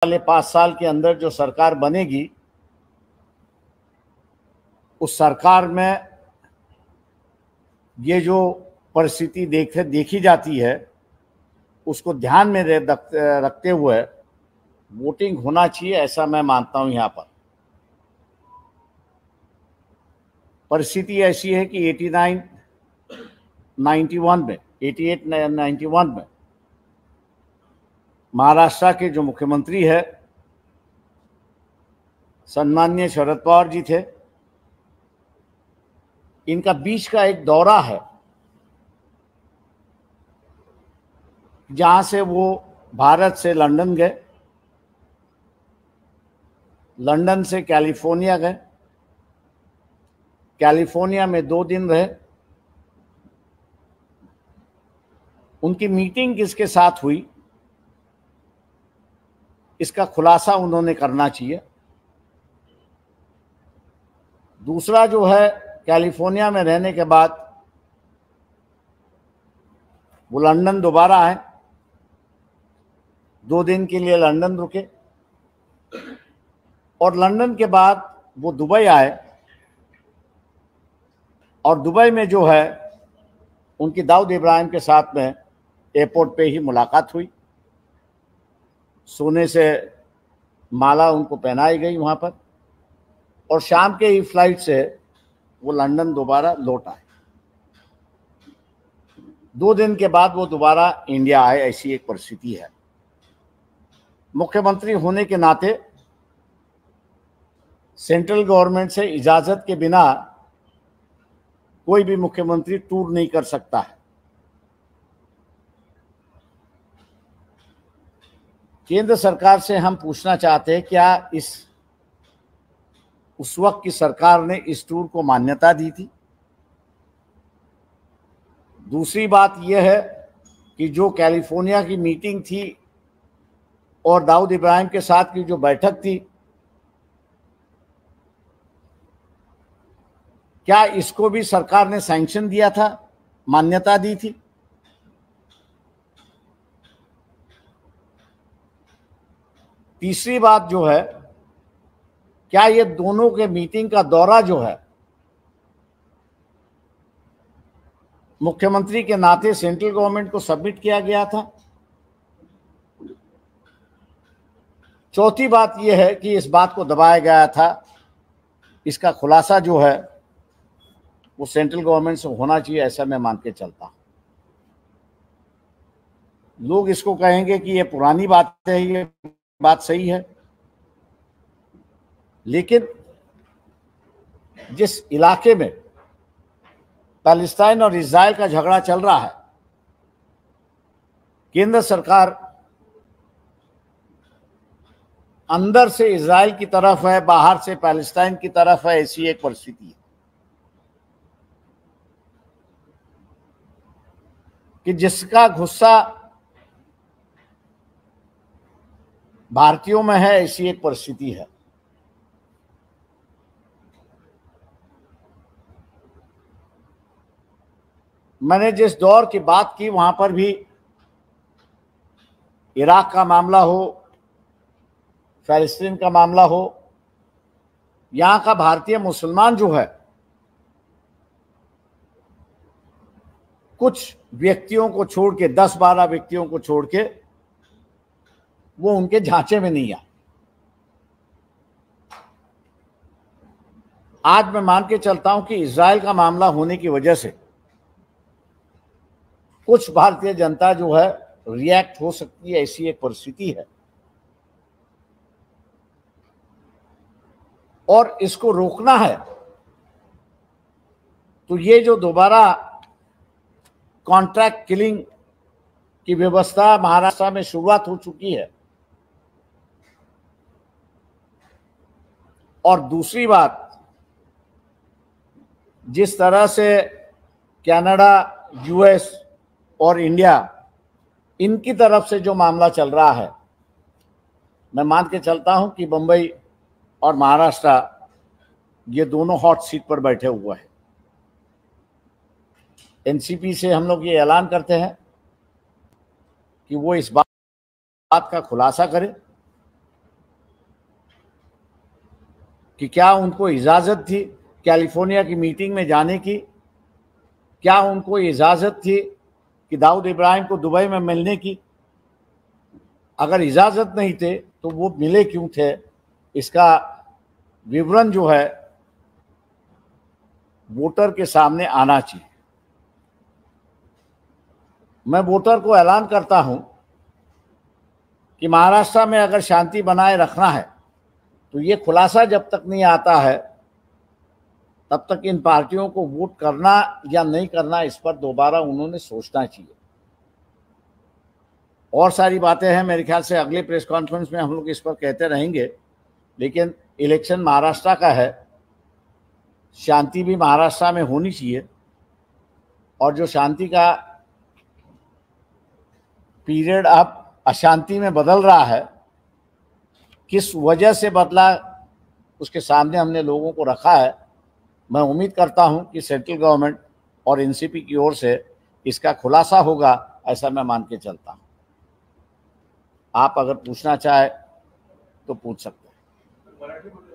वाले 5 साल के अंदर जो सरकार बनेगी, उस सरकार में ये जो परिस्थिति देखी जाती है, उसको ध्यान में रखते हुए वोटिंग होना चाहिए, ऐसा मैं मानता हूं। यहाँ पर परिस्थिति ऐसी है कि 88 91 में महाराष्ट्र के जो मुख्यमंत्री है सम्माननीय शरद पवार जी थे, इनका बीच का एक दौरा है जहां से वो भारत से लंदन गए, लंदन से कैलिफोर्निया गए, कैलिफोर्निया में 2 दिन रहे। उनकी मीटिंग किसके साथ हुई, इसका खुलासा उन्होंने करना चाहिए। दूसरा जो है, कैलिफोर्निया में रहने के बाद वो लंदन दोबारा आए, 2 दिन के लिए लंदन रुके और लंदन के बाद वो दुबई आए और दुबई में जो है उनकी दाऊद इब्राहिम के साथ में एयरपोर्ट पे ही मुलाकात हुई। सोने से माला उनको पहनाई गई वहाँ पर और शाम के ही फ्लाइट से वो लंदन दोबारा लौट आए। 2 दिन के बाद वो दोबारा इंडिया आए, ऐसी एक परिस्थिति है। मुख्यमंत्री होने के नाते सेंट्रल गवर्नमेंट से इजाज़त के बिना कोई भी मुख्यमंत्री टूर नहीं कर सकता है। केंद्र सरकार से हम पूछना चाहते हैं, क्या उस वक्त की सरकार ने इस टूर को मान्यता दी थी? दूसरी बात यह है कि जो कैलिफोर्निया की मीटिंग थी और दाऊद इब्राहिम के साथ की जो बैठक थी, क्या इसको भी सरकार ने सैंक्शन दिया था, मान्यता दी थी? तीसरी बात जो है, क्या ये दोनों के मीटिंग का दौरा जो है मुख्यमंत्री के नाते सेंट्रल गवर्नमेंट को सबमिट किया गया था? चौथी बात यह है कि इस बात को दबाया गया था, इसका खुलासा जो है वो सेंट्रल गवर्नमेंट से होना चाहिए, ऐसा मैं मान के चलता हूं। लोग इसको कहेंगे कि ये पुरानी बात है, ये बात सही है, लेकिन जिस इलाके में पैलेस्टाइन और इजराइल का झगड़ा चल रहा है, केंद्र सरकार अंदर से इजराइल की तरफ है, बाहर से पैलेस्टाइन की तरफ है, ऐसी एक परिस्थिति है कि जिसका गुस्सा भारतीयों में है, ऐसी एक परिस्थिति है। मैंने जिस दौर की बात की, वहां पर भी इराक का मामला हो, फ़लस्तीन का मामला हो, यहां का भारतीय मुसलमान जो है, कुछ व्यक्तियों को छोड़ के, 10-12 व्यक्तियों को छोड़ के, वो उनके झांचे में नहीं आए। आज मैं मान के चलता हूं कि इजराइल का मामला होने की वजह से कुछ भारतीय जनता जो है रिएक्ट हो सकती है, ऐसी एक परिस्थिति है और इसको रोकना है। तो ये जो दोबारा कॉन्ट्रैक्ट किलिंग की व्यवस्था महाराष्ट्र में शुरुआत हो चुकी है, और दूसरी बात, जिस तरह से कनाडा, यूएस और इंडिया, इनकी तरफ से जो मामला चल रहा है, मैं मान के चलता हूं कि बंबई और महाराष्ट्र ये दोनों हॉट सीट पर बैठे हुए हैं। एनसीपी से हम लोग ये ऐलान करते हैं कि वो इस बात का खुलासा करें कि क्या उनको इजाज़त थी कैलिफोर्निया की मीटिंग में जाने की, क्या उनको इजाज़त थी कि दाऊद इब्राहिम को दुबई में मिलने की। अगर इजाज़त नहीं थे तो वो मिले क्यों थे, इसका विवरण जो है वोटर के सामने आना चाहिए। मैं वोटर को ऐलान करता हूं कि महाराष्ट्र में अगर शांति बनाए रखना है तो ये खुलासा जब तक नहीं आता है तब तक इन पार्टियों को वोट करना या नहीं करना, इस पर दोबारा उन्होंने सोचना चाहिए। और सारी बातें हैं, मेरे ख्याल से अगले प्रेस कॉन्फ्रेंस में हम लोग इस पर कहते रहेंगे, लेकिन इलेक्शन महाराष्ट्र का है, शांति भी महाराष्ट्र में होनी चाहिए। और जो शांति का पीरियड अब अशांति में बदल रहा है, किस वजह से बदला उसके सामने हमने लोगों को रखा है। मैं उम्मीद करता हूं कि सेंट्रल गवर्नमेंट और एनसीपी की ओर से इसका खुलासा होगा, ऐसा मैं मान के चलता हूं। आप अगर पूछना चाहे तो पूछ सकते हैं।